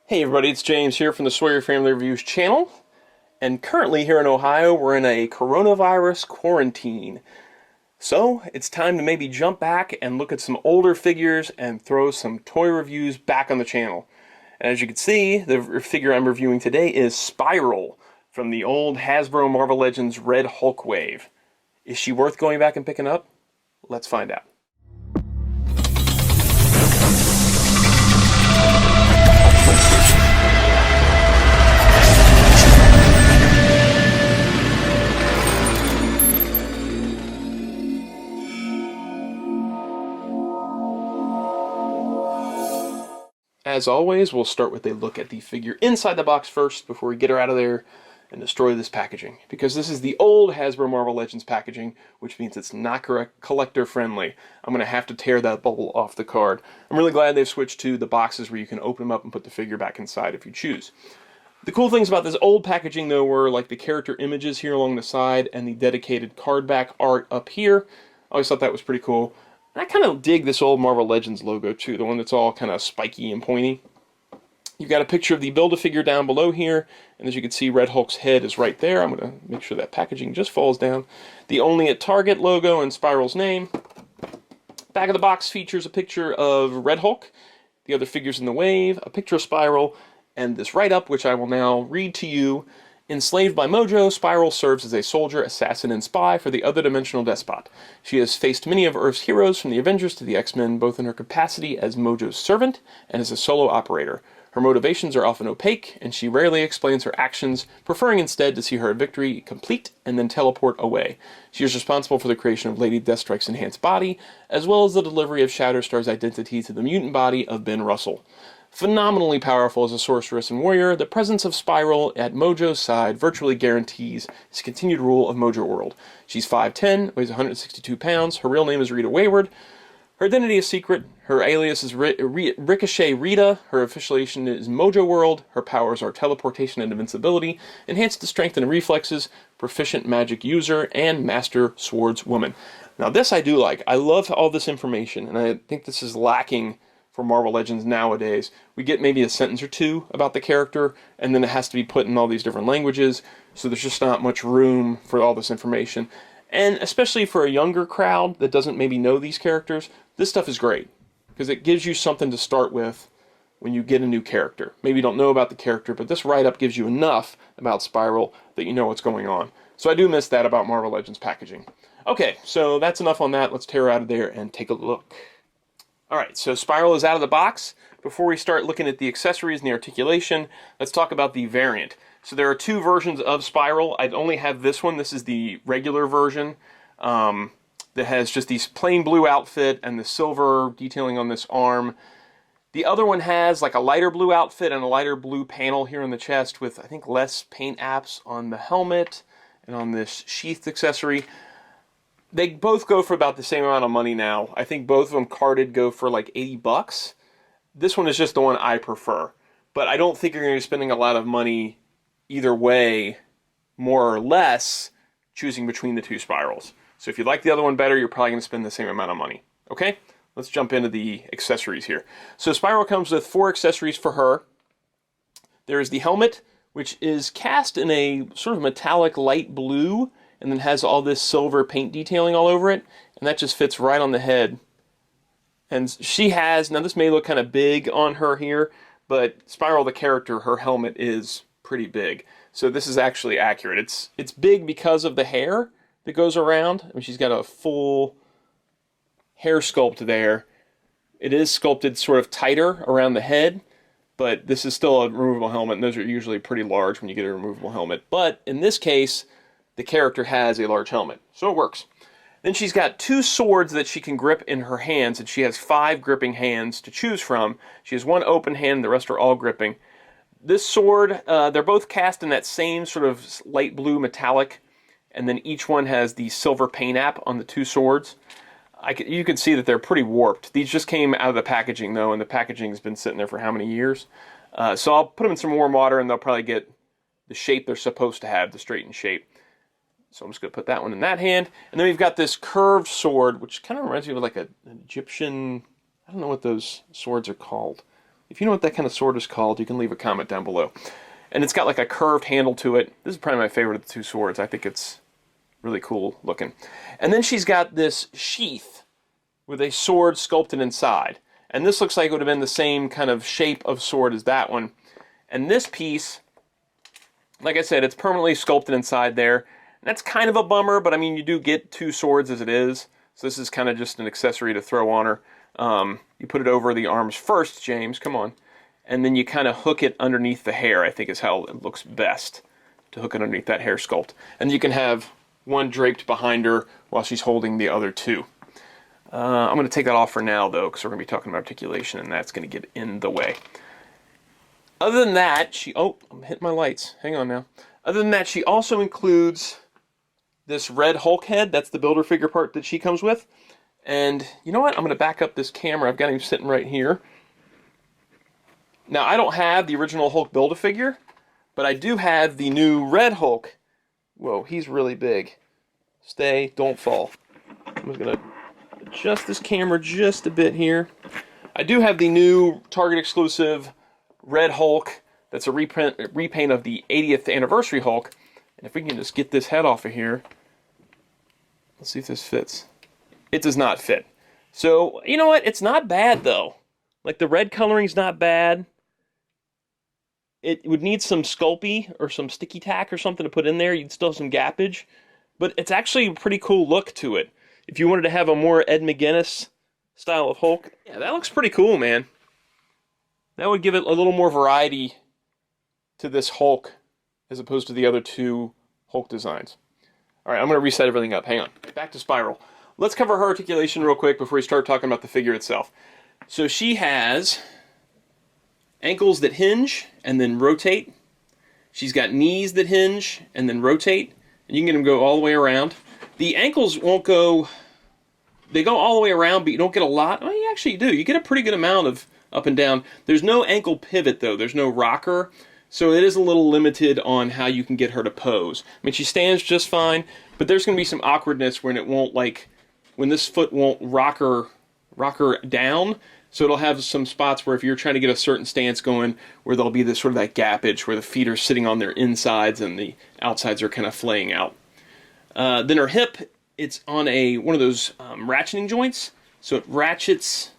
Hey everybody, it's James here from the Sawyer Family Reviews channel, and currently here in Ohio we're in a coronavirus quarantine. So it's time to maybe jump back and look at some older figures and throw some toy reviews back on the channel. And as you can see, the figure I'm reviewing today is Spiral from the old Hasbro Marvel Legends Red Hulk wave. Is she worth going back and picking up? Let's find out. As always, we'll start with a look at the figure inside the box first before we get her out of there and destroy this packaging. Because this is the old Hasbro Marvel Legends packaging, which means it's not collector friendly. I'm going to have to tear that bubble off the card. I'm really glad they've switched to the boxes where you can open them up and put the figure back inside if you choose. The cool things about this old packaging though were like the character images here along the side and the dedicated card back art up here. I always thought that was pretty cool. I kind of dig this old Marvel Legends logo too, the one that's all kind of spiky and pointy. You've got a picture of the Build-A-Figure down below here, and as you can see, Red Hulk's head is right there. I'm going to make sure that packaging just falls down. The Only at Target logo and Spiral's name. Back of the box features a picture of Red Hulk, the other figures in the wave, a picture of Spiral, and this write-up, which I will now read to you. Enslaved by Mojo, Spiral serves as a soldier, assassin, and spy for the other-dimensional despot. She has faced many of Earth's heroes, from the Avengers to the X-Men, both in her capacity as Mojo's servant and as a solo operator. Her motivations are often opaque, and she rarely explains her actions, preferring instead to see her victory complete and then teleport away. She is responsible for the creation of Lady Deathstrike's enhanced body, as well as the delivery of Shatterstar's identity to the mutant body of Ben Russell. Phenomenally powerful as a sorceress and warrior, the presence of Spiral at Mojo's side virtually guarantees his continued rule of Mojo World. She's 5'10", weighs 162 pounds, her real name is Rita Wayward. Her identity is secret, her alias is Ricochet Rita, her affiliation is Mojo World, her powers are teleportation and invincibility, enhanced strength and reflexes, proficient magic user, and master swordswoman. Now this I do like. I love all this information, and I think this is lacking for Marvel Legends nowadays. We get maybe a sentence or two about the character, and then it has to be put in all these different languages, so there's just not much room for all this information. And especially for a younger crowd that doesn't maybe know these characters, this stuff is great, because it gives you something to start with when you get a new character. Maybe you don't know about the character, but this write-up gives you enough about Spiral that you know what's going on. So I do miss that about Marvel Legends packaging. Okay, so that's enough on that. Let's tear her out of there and take a look. Alright, so Spiral is out of the box. Before we start looking at the accessories and the articulation, let's talk about the variant. So there are two versions of Spiral. I only have this one. This is the regular version that has just this plain blue outfit and the silver detailing on this arm. The other one has like a lighter blue outfit and a lighter blue panel here on the chest with, I think, less paint apps on the helmet and on this sheathed accessory. They both go for about the same amount of money now. I think both of them carded go for like 80 bucks. This one is just the one I prefer. But I don't think you're going to be spending a lot of money either way, more or less, choosing between the two Spirals. So if you like the other one better, you're probably going to spend the same amount of money. Okay? Let's jump into the accessories here. So Spiral comes with 4 accessories for her. There is the helmet, which is cast in a sort of metallic light blue, and then has all this silver paint detailing all over it, and that just fits right on the head. And she has, now this may look kind of big on her here, but Spiral the character, her helmet is pretty big. So this is actually accurate. It's big because of the hair that goes around. I mean, she's got a full hair sculpt there. It is sculpted sort of tighter around the head, but this is still a removable helmet, and those are usually pretty large when you get a removable helmet. But in this case, the character has a large helmet, so it works. Then she's got 2 swords that she can grip in her hands, and she has 5 gripping hands to choose from. She has 1 open hand, the rest are all gripping. This sword, they're both cast in that same sort of light blue metallic, and then each one has the silver paint app on the 2 swords. You can see that they're pretty warped. These just came out of the packaging, though, and the packaging's been sitting there for how many years? So I'll put them in some warm water, and they'll probably get the shape they're supposed to have, the straightened shape. So I'm just going to put that one in that hand. And then we've got this curved sword, which kind of reminds me of like an Egyptian, I don't know what those swords are called. If you know what that kind of sword is called, you can leave a comment down below. And it's got like a curved handle to it. This is probably my favorite of the two swords. I think it's really cool looking. And then she's got this sheath with a sword sculpted inside. And this looks like it would have been the same kind of shape of sword as that one. And this piece, like I said, it's permanently sculpted inside there. And that's kind of a bummer, but I mean, you do get two swords as it is. So this is kind of just an accessory to throw on her. You put it over the arms first, James, come on. And then you kind of hook it underneath the hair, I think is how it looks best, to hook it underneath that hair sculpt. And you can have one draped behind her while she's holding the other two. I'm going to take that off for now, though, because we're going to be talking about articulation, and that's going to get in the way. Other than that, oh, I'm hitting my lights. Hang on now. Other than that, she also includes this red Hulk head. That's the builder figure part that she comes with. And you know what? I'm going to back up this camera. I've got him sitting right here. Now, I don't have the original Hulk Build-A-Figure, but I do have the new Red Hulk. Whoa, he's really big. Stay, don't fall. I'm just going to adjust this camera just a bit here. I do have the new Target exclusive Red Hulk. That's a repaint of the 80th anniversary Hulk. And if we can just get this head off of here, let's see if this fits. It does not fit. So, you know what? It's not bad, though. Like, the red coloring's not bad. It would need some Sculpey or some sticky tack or something to put in there. You'd still have some gappage. But it's actually a pretty cool look to it. If you wanted to have a more Ed McGuinness style of Hulk, yeah, that looks pretty cool, man. That would give it a little more variety to this Hulk as opposed to the other two Hulk designs. All right, I'm going to reset everything up. Hang on. Back to Spiral. Let's cover her articulation real quick before we start talking about the figure itself. So she has ankles that hinge and then rotate. She's got knees that hinge and then rotate. And you can get them to go all the way around. The ankles won't go... They go all the way around, but you don't get a lot. Well, you actually do. You get a pretty good amount of up and down. There's no ankle pivot, though. There's no rocker. So it is a little limited on how you can get her to pose. I mean, she stands just fine, but there's going to be some awkwardness when it won't, like... When this foot won't rock her down, so it'll have some spots where if you're trying to get a certain stance going, where there'll be this sort of that gappage where the feet are sitting on their insides and the outsides are kind of flaying out. Then her hip, it's on one of those ratcheting joints, so it ratchets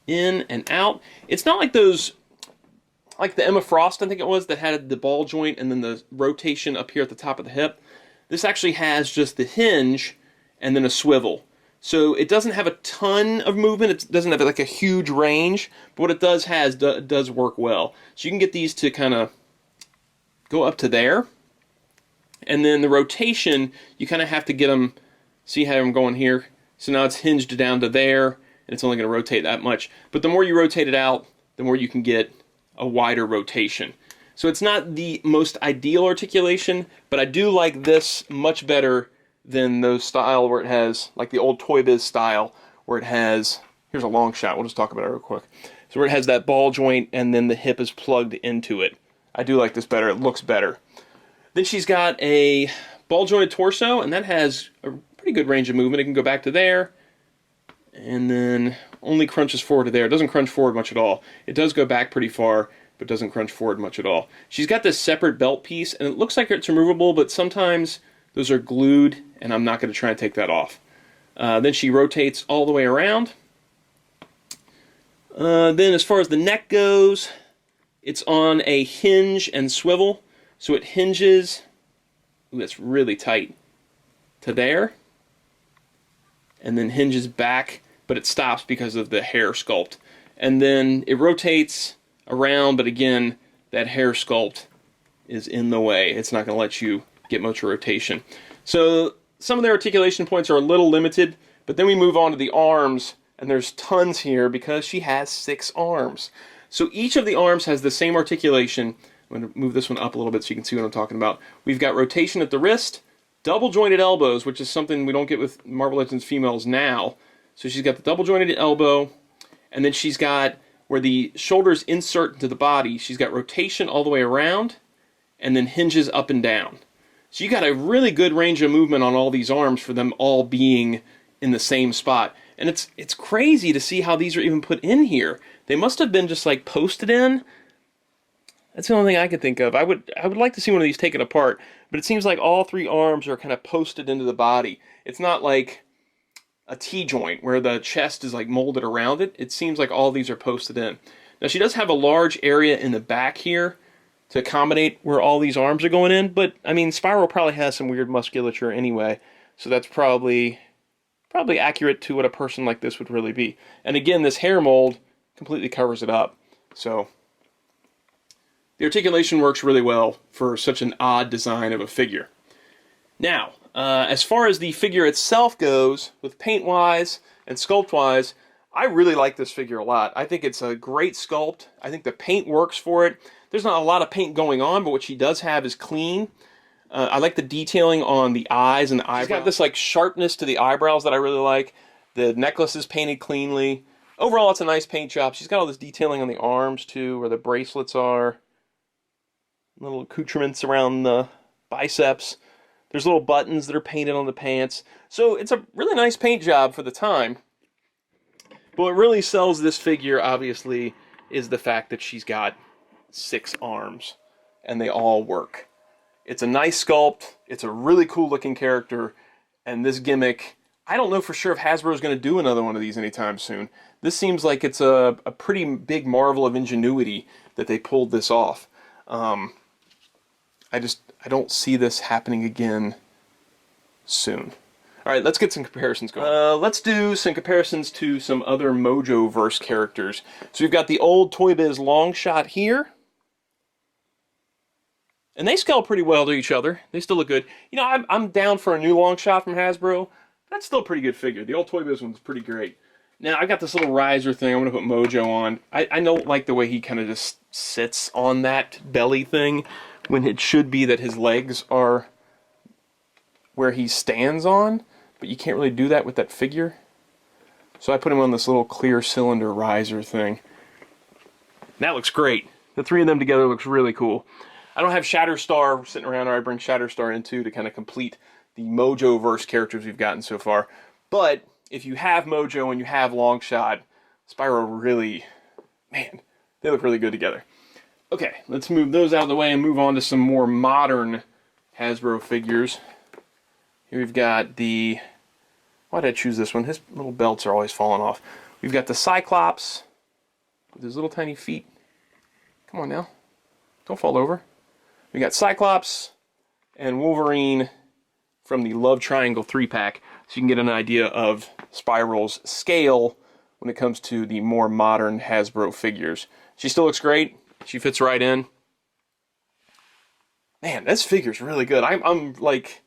in and out. It's not like those, like the Emma Frost, I think it was, that had the ball joint and then the rotation up here at the top of the hip. This actually has just the hinge and then a swivel. So it doesn't have a ton of movement. It doesn't have like a huge range, but what it does work well. So you can get these to kind of go up to there. And then the rotation, you kind of have to get them, see how I'm going here? So now it's hinged down to there, and it's only going to rotate that much. But the more you rotate it out, the more you can get a wider rotation. So it's not the most ideal articulation, but I do like this much better than those style where it has, like the old Toy Biz style, where it has, here's a long shot, we'll just talk about it real quick. So where it has that ball joint and then the hip is plugged into it. I do like this better, it looks better. Then she's got a ball jointed torso, and that has a pretty good range of movement. It can go back to there, and then only crunches forward to there. It doesn't crunch forward much at all. It does go back pretty far, but doesn't crunch forward much at all. She's got this separate belt piece, and it looks like it's removable, but sometimes those are glued, and I'm not going to try and take that off. Then she rotates all the way around. Then as far as the neck goes, it's on a hinge and swivel. So it hinges, ooh, that's really tight, to there. And then hinges back, but it stops because of the hair sculpt. And then it rotates around, but again, that hair sculpt is in the way. It's not going to let you get much rotation. So some of the articulation points are a little limited, but then we move on to the arms, and there's tons here because she has 6 arms. So each of the arms has the same articulation. I'm going to move this one up a little bit so you can see what I'm talking about. We've got rotation at the wrist, double jointed elbows, which is something we don't get with Marvel Legends females now. So she's got the double jointed elbow, and then she's got where the shoulders insert into the body, she's got rotation all the way around, and then hinges up and down. So you got a really good range of movement on all these arms for them all being in the same spot. And it's crazy to see how these are even put in here. They must have been just like posted in. That's the only thing I could think of. I would like to see one of these taken apart, but it seems like all three arms are kind of posted into the body. It's not like a T-joint where the chest is like molded around it. It seems like all these are posted in. Now she does have a large area in the back here to accommodate where all these arms are going in, but I mean Spiral probably has some weird musculature anyway, so that's probably accurate to what a person like this would really be. And again, this hair mold completely covers it up. So the articulation works really well for such an odd design of a figure. Now, as far as the figure itself goes, with paint-wise and sculpt-wise, I really like this figure a lot. I think it's a great sculpt. I think the paint works for it. There's not a lot of paint going on, but what she does have is clean. I like the detailing on the eyes and the eyebrows. She's got this like sharpness to the eyebrows that I really like. The necklace is painted cleanly. Overall, it's a nice paint job. She's got all this detailing on the arms, too, where the bracelets are. Little accoutrements around the biceps. There's little buttons that are painted on the pants. So it's a really nice paint job for the time. But what really sells this figure, obviously, is the fact that she's got 6 arms. And they all work. It's a nice sculpt. It's a really cool looking character. And this gimmick, I don't know for sure if Hasbro is going to do another one of these anytime soon. This seems like it's a pretty big marvel of ingenuity that they pulled this off. I don't see this happening again soon. All right, let's get some comparisons going. Let's do some comparisons to some other Mojo-verse characters. So we've got the old Toy Biz long shot here. And they scale pretty well to each other. They still look good. You know, I'm down for a new long shot from Hasbro. That's still a pretty good figure. The old Toy Biz one's pretty great. Now, I got this little riser thing. I'm going to put Mojo on. I don't like the way he kind of just sits on that belly thing when it should be that his legs are where he stands on, but you can't really do that with that figure. So I put him on this little clear cylinder riser thing. That looks great. The 3 of them together looks really cool. I don't have Shatterstar sitting around, or I bring Shatterstar in too to kind of complete the Mojo-verse characters we've gotten so far. But if you have Mojo and you have Longshot, Spyro really, man, they look really good together. Okay, let's move those out of the way and move on to some more modern Hasbro figures. Here we've got the... Why did I choose this one? His little belts are always falling off. We've got the Cyclops with his little tiny feet. Come on now. Don't fall over. We got Cyclops and Wolverine from the Love Triangle 3-pack, so you can get an idea of Spiral's scale when it comes to the more modern Hasbro figures. She still looks great. She fits right in. Man, this figure's really good. I'm like,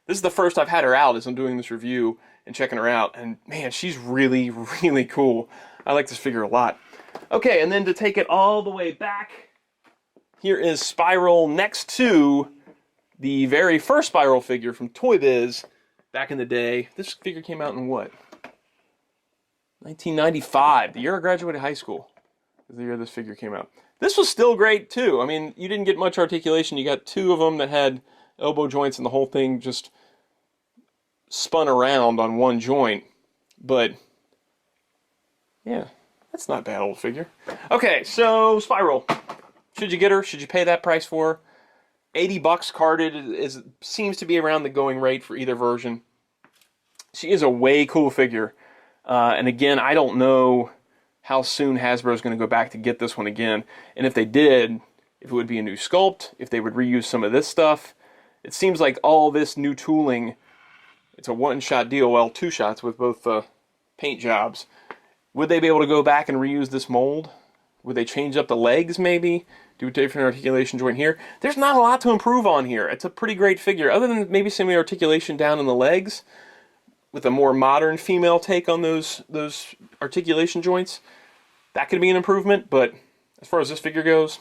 this is the first I've had her out as I'm doing this review and checking her out, and man, she's really, really cool. I like this figure a lot. Okay, and then to take it all the way back, here is Spiral next to the very first Spiral figure from Toy Biz back in the day. This figure came out in what? 1995, the year I graduated high school, is the year this figure came out. This was still great too. I mean, you didn't get much articulation. You got 2 of them that had elbow joints and the whole thing just spun around on one joint. But yeah, that's not a bad old figure. Okay, so Spiral. Should you get her? Should you pay that price for her? $80 carded seems to be around the going rate for either version. She is a way cool figure. And again, I don't know how soon Hasbro is going to go back to get this one again. And if they did, if it would be a new sculpt, if they would reuse some of this stuff. It seems like all this new tooling, it's a one-shot deal, well, 2 shots with both paint jobs. Would they be able to go back and reuse this mold? Would they change up the legs maybe? Do a different articulation joint here? There's not a lot to improve on here. It's a pretty great figure, other than maybe some articulation down in the legs with a more modern female take on those articulation joints. That could be an improvement, but as far as this figure goes,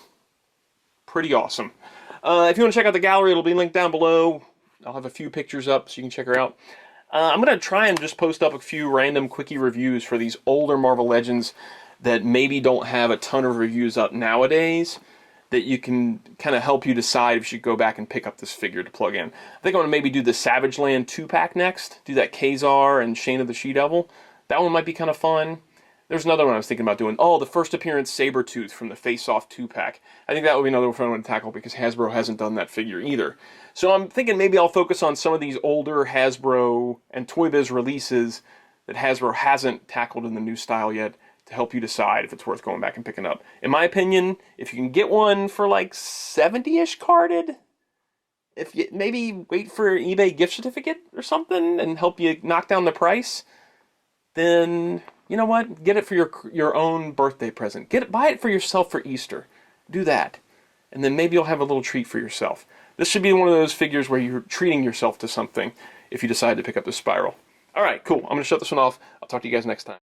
pretty awesome. If you want to check out the gallery, it'll be linked down below. I'll have a few pictures up so you can check her out. I'm going to try and just post up a few random quickie reviews for these older Marvel Legends that maybe don't have a ton of reviews up nowadays, that you can kind of help you decide if you should go back and pick up this figure to plug in. I think I'm going to maybe do the Savage Land 2-pack next, do that Kazar and Shane of the She-Devil. That one might be kind of fun. There's another one I was thinking about doing. Oh, the first appearance Sabretooth from the Face Off 2-pack. I think that would be another fun one to tackle because Hasbro hasn't done that figure either. So I'm thinking maybe I'll focus on some of these older Hasbro and Toy Biz releases that Hasbro hasn't tackled in the new style yet to help you decide if it's worth going back and picking up. In my opinion, if you can get one for like 70-ish carded, if you maybe wait for an eBay gift certificate or something and help you knock down the price, then you know what? Get it for your own birthday present. Buy it for yourself for Easter. Do that. And then maybe you'll have a little treat for yourself. This should be one of those figures where you're treating yourself to something if you decide to pick up the Spiral. All right, cool. I'm going to shut this one off. I'll talk to you guys next time.